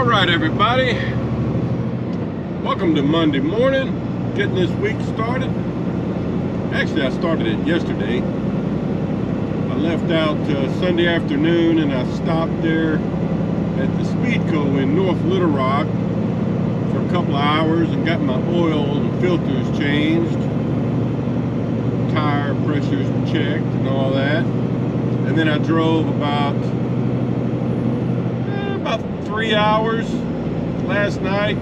All right, everybody. Welcome to Monday morning. Getting this week started. Actually, I started it yesterday. I left out Sunday afternoon and I stopped there at the Speedco in North Little Rock for a couple of hours and got my oil and filters changed, tire pressures checked and all that. And then I drove about 3 hours last night.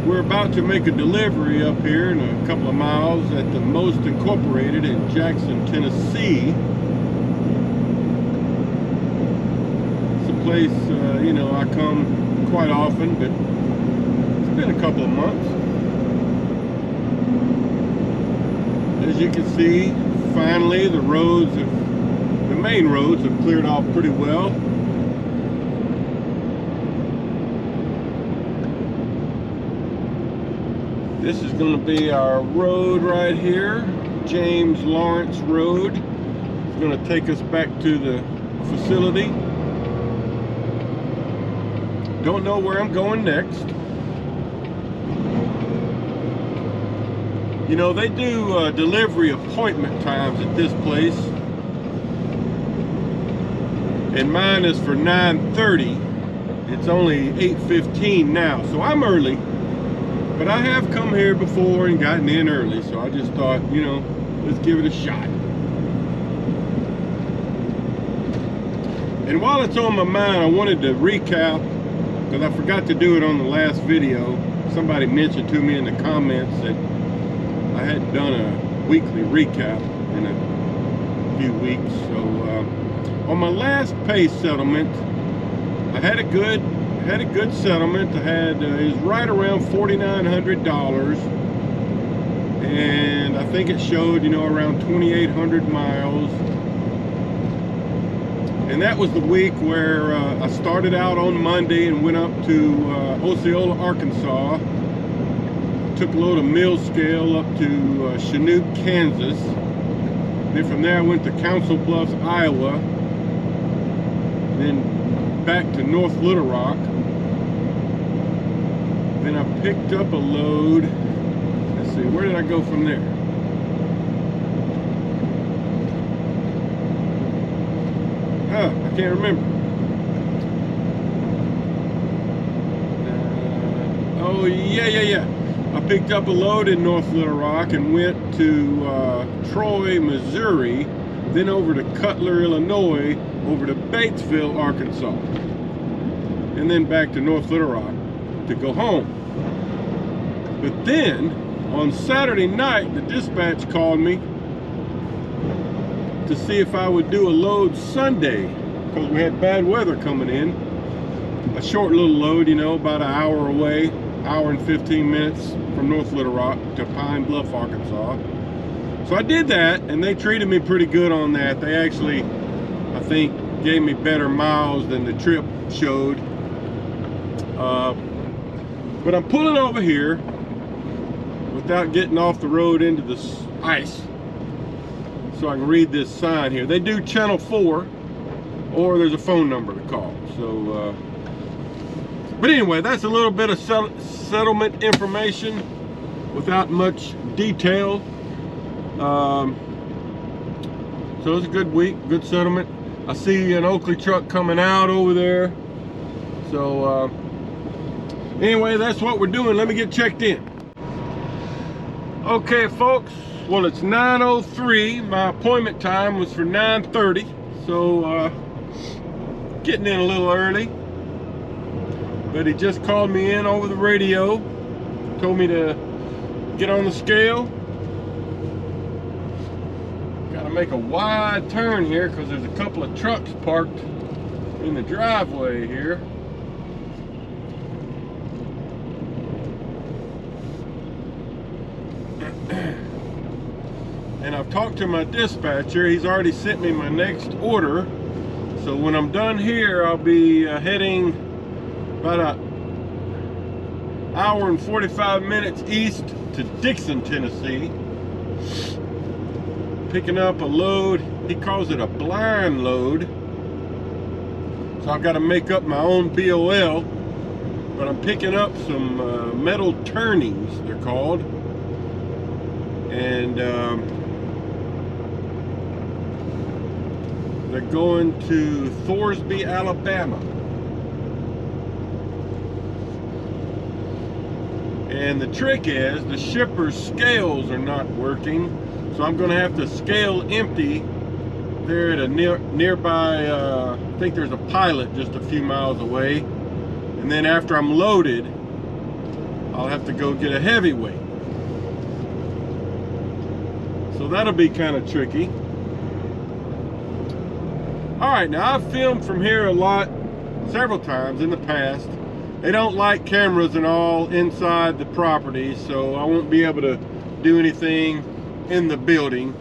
We're about to make a delivery up here in a couple of miles at the Most Incorporated in Jackson, Tennessee. It's a place, you know, I come quite often, but it's been a couple of months. As you can see, finally the main roads have cleared off pretty well. This is going to be our road right here, James Lawrence Road. It's going to take us back to the facility. Don't know where I'm going next. You know, they do delivery appointment times at this place. And mine is for 9:30. It's only 8:15 now, so I'm early. But I have come here before and gotten in early, so I just thought, you know, let's give it a shot. And while it's on my mind, I wanted to recap, because I forgot to do it on the last video. Somebody mentioned to me in the comments that I hadn't done a weekly recap in a few weeks. So on my last pay settlement, I had a good settlement. I had it was right around $4,900, and I think it showed, you know, around 2,800 miles. And that was the week where I started out on Monday and went up to Osceola, Arkansas. Took a load of mill scale up to Chinook, Kansas. Then from there I went to Council Bluffs, Iowa. Then back to North Little Rock. Then I picked up a load. Let's see, where did I go from there? I can't remember. Oh yeah. I picked up a load in North Little Rock and went to Troy, Missouri, then over to Cutler, Illinois, over to Batesville, Arkansas, and then back to North Little Rock to go home. But then on Saturday night, the dispatch called me to see if I would do a load Sunday, because we had bad weather coming in. A short little load, you know, about an hour away, hour and 15 minutes from North Little Rock to Pine Bluff, Arkansas. So I did that, and they treated me pretty good on that. They actually, I think, gave me better miles than the trip showed. But I'm pulling over here without getting off the road into the ice, so I can read this sign here. They do channel 4, or there's a phone number to call. So, but anyway, that's a little bit of settlement information without much detail. So it's a good week, good settlement. I see an Oakley truck coming out over there. So anyway, that's what we're doing. Let me get checked in. Okay, folks. Well, it's 9:03. My appointment time was for 9:30. So getting in a little early. But he just called me in over the radio. Told me to get on the scale. Gotta make a wide turn here because there's a couple of trucks parked in the driveway here. And I've talked to my dispatcher. He's already sent me my next order. So when I'm done here, I'll be heading about an hour and 45 minutes east to Dixon, Tennessee. Picking up a load. He calls it a blind load. So I've got to make up my own BOL. But I'm picking up some metal turnings, they're called. And they're going to Thorsby, Alabama. And the trick is the shipper's scales are not working, so I'm going to have to scale empty there at a nearby, I think there's a pilot just a few miles away. And then after I'm loaded, I'll have to go get a heavyweight. So that'll be kind of tricky. All right, now I've filmed from here a lot, several times in the past. They don't like cameras and all inside the property, so I won't be able to do anything in the building.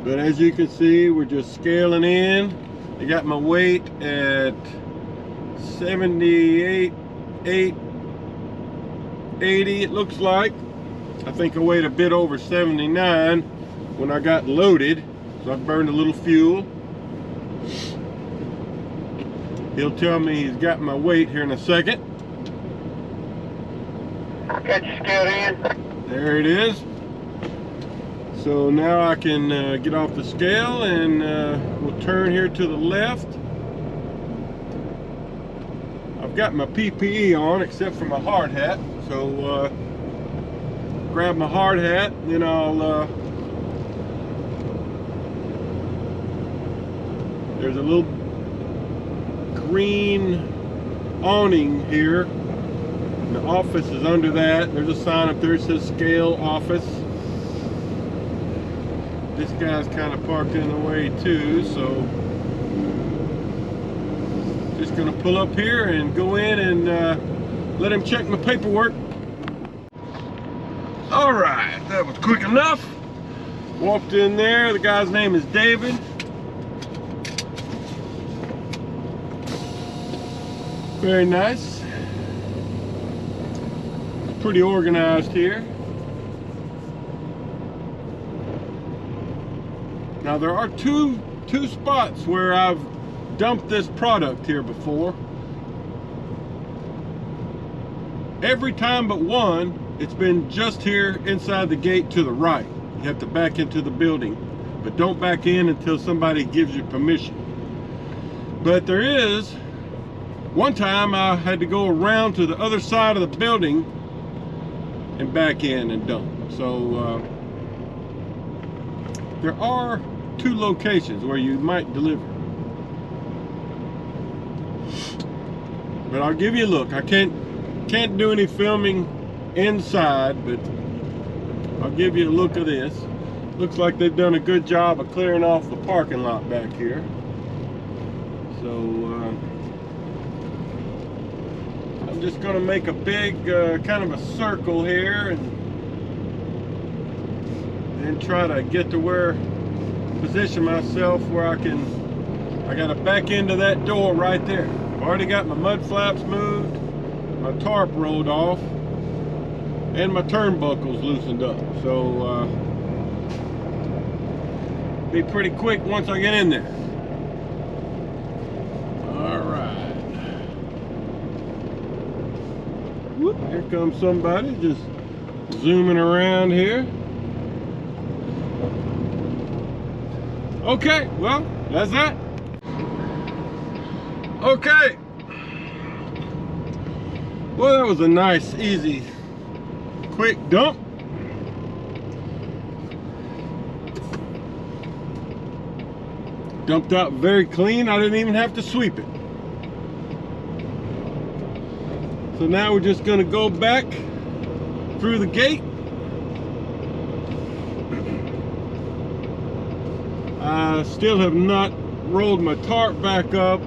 But as you can see, we're just scaling in. I got my weight at 78, 80, it looks like. I think I weighed a bit over 79 when I got loaded, so I burned a little fuel. He'll tell me he's got my weight here in a second. Got you scaled in. There it is. So now I can get off the scale and we'll turn here to the left. I've got my PPE on except for my hard hat. So grab my hard hat, then I'll there's a little green awning here. The office is under that. There's a sign up there that says scale office. This guy's kind of parked in the way too, so just gonna pull up here and go in and let him check my paperwork. All right, that was quick enough. Walked in there. The guy's name is David. Very nice. It's pretty organized here. Now there are two spots where I've dumped this product here before. Every time but one, it's been just here inside the gate to the right. You have to back into the building, but don't back in until somebody gives you permission. But there is one time I had to go around to the other side of the building and back in and dump. So there are two locations where you might deliver. But I'll give you a look. I can't do any filming inside, but I'll give you a look of this. Looks like they've done a good job of clearing off the parking lot back here. So I'm just going to make a big kind of a circle here and then try to get to where, position myself where I got to back into that door right there. I've already got my mud flaps moved, my tarp rolled off, and my turnbuckles loosened up. So be pretty quick once I get in there. Whoop, here comes somebody just zooming around here. Okay, well, that's that. Okay. Well, that was a nice, easy, quick dump. Dumped out very clean. I didn't even have to sweep it. So now we're just going to go back through the gate. I still have not rolled my tarp back up.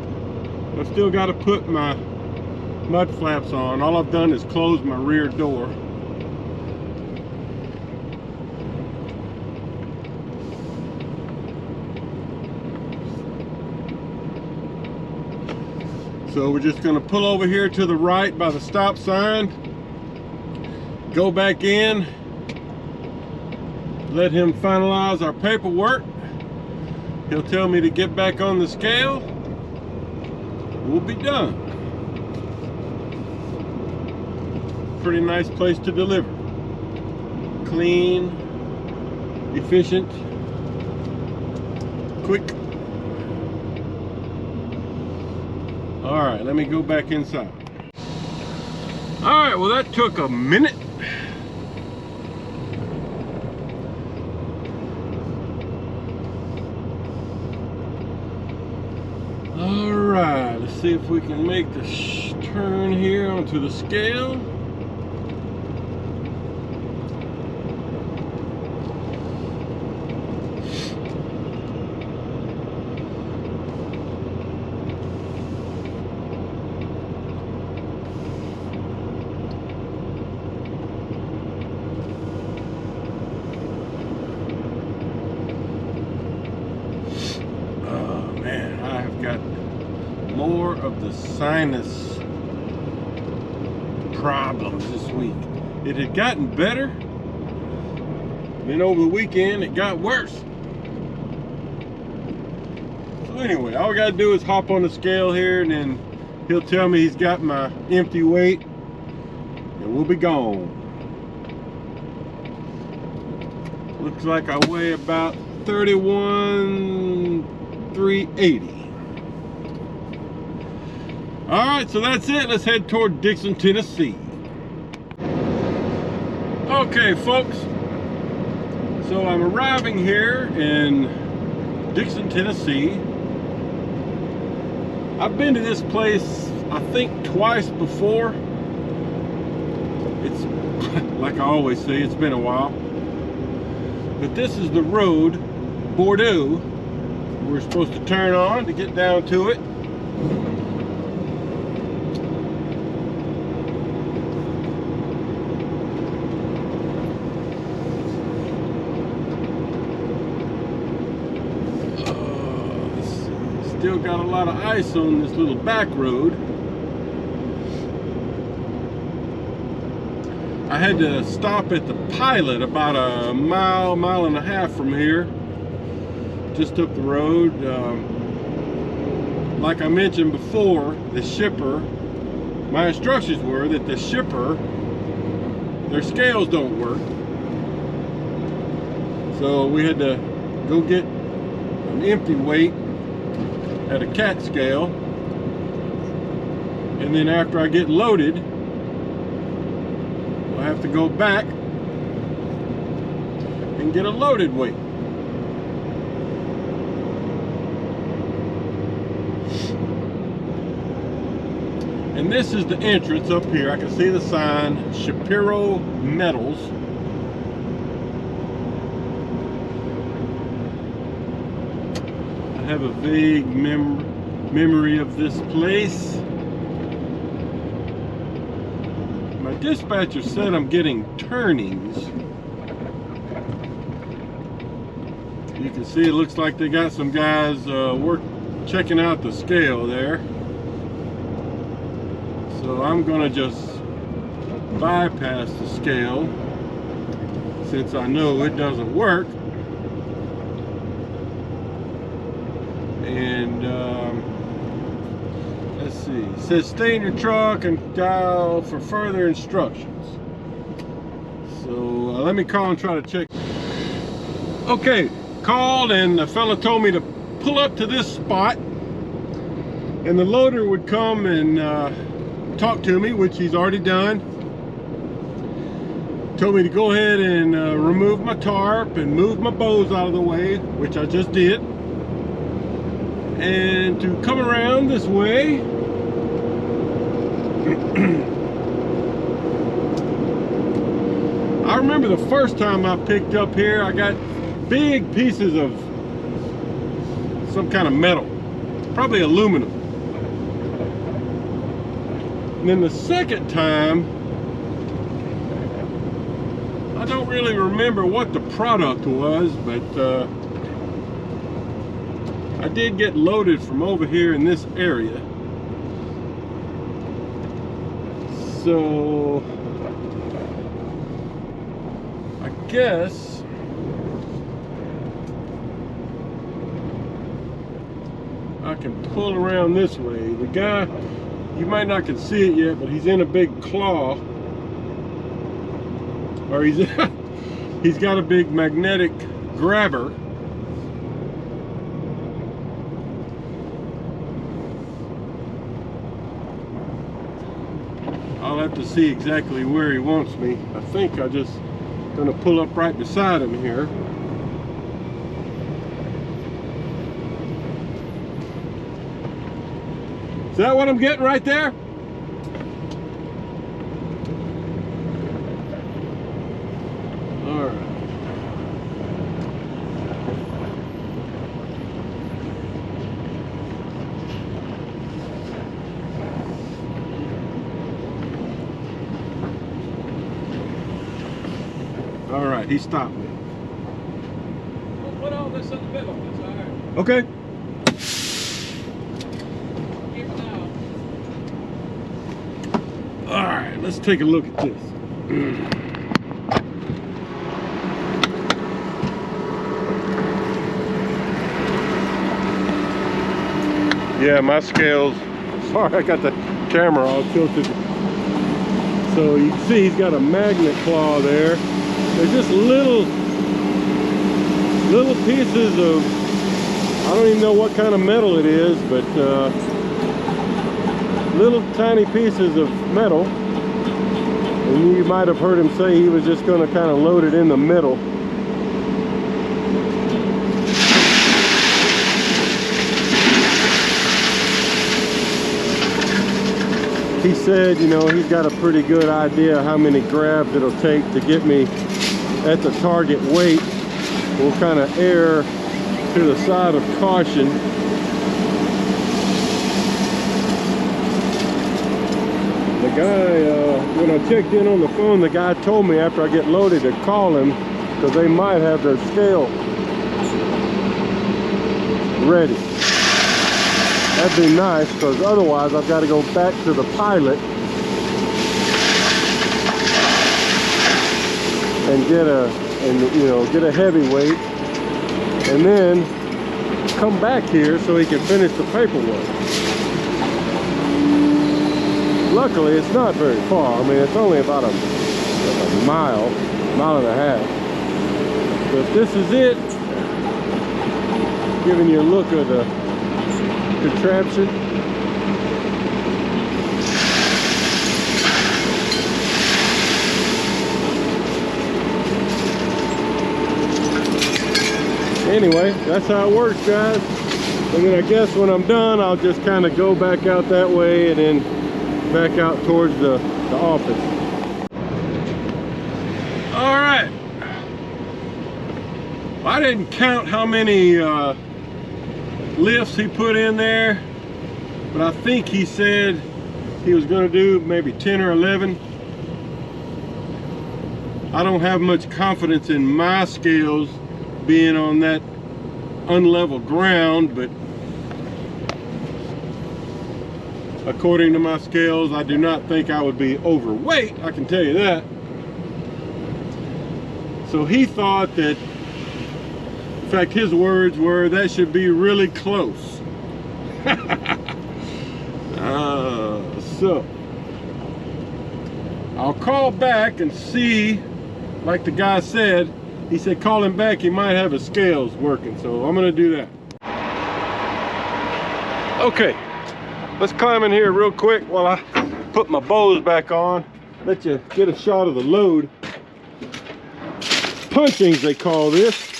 I've still got to put my mud flaps on. All I've done is close my rear door. So we're just going to pull over here to the right by the stop sign, go back in, let him finalize our paperwork, He'll tell me to get back on the scale. We'll be done. Pretty nice place to deliver. Clean, efficient, quick. All right, let me go back inside. All right, well that took a minute. All right, let's see if we can make the turn here onto the scale. More of the sinus problems this week. It had gotten better, then over the weekend it got worse. So anyway, all we gotta do is hop on the scale here, and then he'll tell me he's got my empty weight, and we'll be gone. Looks like I weigh about 31,380. All right, so that's it. Let's head toward Dixon, Tennessee. Okay, folks. So I'm arriving here in Dixon, Tennessee. I've been to this place, I think, twice before. It's, like I always say, it's been a while. But this is the road, Bordeaux, we're supposed to turn on to get down to it. Still got a lot of ice on this little back road. I had to stop at the Pilot about a mile and a half from here. Just up the road. Like I mentioned before, the shipper, my instructions were that the shipper, their scales don't work. So we had to go get an empty weight at a cat scale, and then after I get loaded, I'll have to go back and get a loaded weight. And this is the entrance up here. I can see the sign, Shapiro Metals. I have a vague memory of this place. My dispatcher said I'm getting turnings. You can see it looks like they got some guys checking out the scale there. So I'm gonna just bypass the scale since I know it doesn't work. And let's see, it says stay in your truck and dial for further instructions. So let me call and try to check. Okay, called, and the fella told me to pull up to this spot, and the loader would come and talk to me, which he's already done. Told me to go ahead and remove my tarp and move my bows out of the way, which I just did, and to come around this way. I remember the first time I picked up here, I got big pieces of some kind of metal, probably aluminum. And then the second time, I don't really remember what the product was, but I did get loaded from over here in this area. So I guess can pull around this way. The guy, you might not can see it yet, but he's in a big claw. Or he's got a big magnetic grabber. I'll have to see exactly where he wants me. I think I just gonna pull up right beside him here. Is that what I'm getting right there? All right. All right, he stopped me. We'll put all this in the middle, it's all right. Okay. Keep it down. All right, let's take a look at this. Yeah, my scales, sorry, I got the camera all tilted. So you can see he's got a magnet claw there. They're just little pieces of, I don't even know what kind of metal it is, but little tiny pieces of metal. And you might have heard him say he was just going to kind of load it in the middle. He said, you know, he's got a pretty good idea how many grabs it'll take to get me at the target weight. We'll kind of err to the side of caution. The guy, when I checked in on the phone, the guy told me after I get loaded to call him because they might have their scale ready. That'd be nice, because otherwise I've got to go back to the pilot and get a heavyweight, and then come back here so he can finish the paperwork. Luckily, it's not very far. I mean, it's only about a mile and a half. But this is it. Giving you a look at the contraption. Anyway, that's how it works, guys. And then I guess when I'm done, I'll just kind of go back out that way and then back out towards the office. All right. I didn't count how many lifts he put in there, but I think he said he was going to do maybe 10 or 11. I don't have much confidence in my scales being on that unlevel ground, but according to my scales, I do not think I would be overweight, I can tell you that. So he thought that, in fact, his words were, that should be really close. So I'll call back and see, like the guy said, he said call him back, he might have his scales working, so I'm gonna do that. Okay, let's climb in here real quick while I put my bows back on, let you get a shot of the load. Punchings, they call this.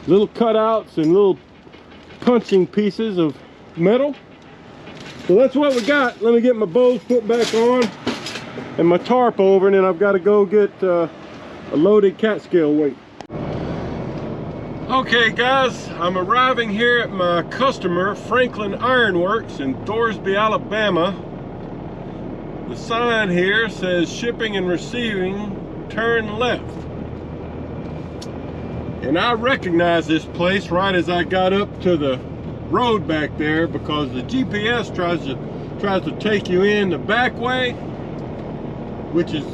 Little cutouts and little punching pieces of metal. So that's what we got. Let me get my bows put back on and my tarp over, and then I've got to go get a loaded cat scale weight. Okay guys, I'm arriving here at my customer Franklin Ironworks in Thorsby, Alabama. The sign here says shipping and receiving, turn left. And I recognize this place right as I got up to the road back there, because the GPS tries to take you in the back way, which is,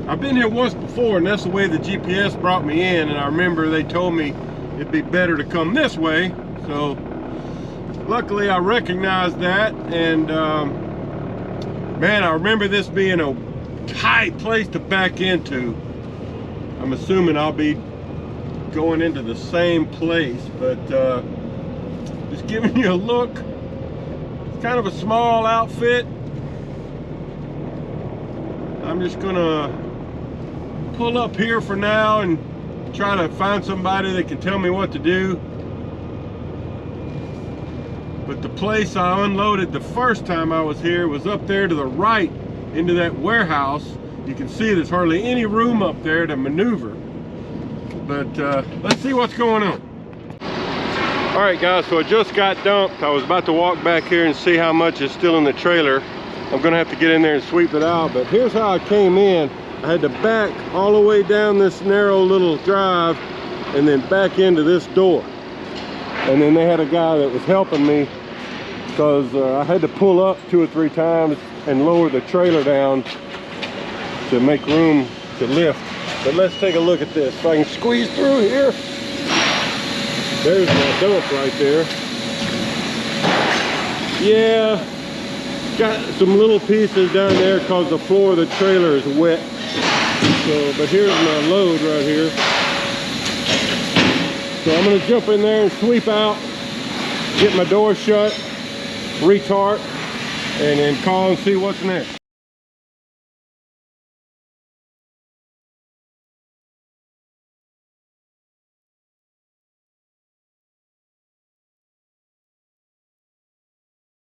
I've been here once before and that's the way the GPS brought me in, and I remember they told me it'd be better to come this way. So luckily I recognized that, and man, I remember this being a tight place to back into. I'm assuming I'll be going into the same place, but just giving you a look. It's kind of a small outfit. I'm just gonna pull up here for now and try to find somebody that can tell me what to do. But the place I unloaded the first time I was here was up there to the right into that warehouse. You can see there's hardly any room up there to maneuver. But let's see what's going on. All right, guys, so I just got dumped. I was about to walk back here and see how much is still in the trailer. I'm gonna have to get in there and sweep it out, but here's how I came in. I had to back all the way down this narrow little drive and then back into this door. And then they had a guy that was helping me because I had to pull up 2 or 3 times and lower the trailer down to make room to lift. But let's take a look at this. If I can squeeze through here. There's my dump right there. Yeah, got some little pieces down there because the floor of the trailer is wet. So, but here's my load right here. So I'm gonna jump in there and sweep out, get my door shut, retart, and then call and see what's next.